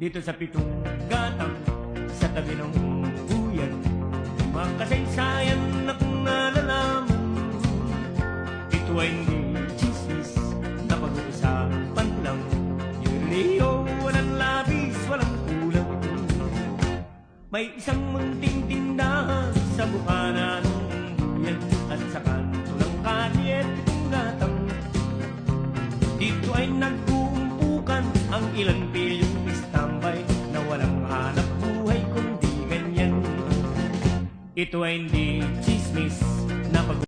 dito sa pitong gatang sa tabi ng buyan. Mga kasaysayan na kung nalalaman, ito ay hindi chismis na pag-uusapan lang. Yung Leo, walang labis, walang kulang. May isang munting tindahan sa bukana ng buyan at sa kanto ng kalye pitong gatang. Dito ay nag-uumpukan ang ilang pilyong istambay na walang hanap buhay kundi ganyan. Ito ay hindi chismis na pag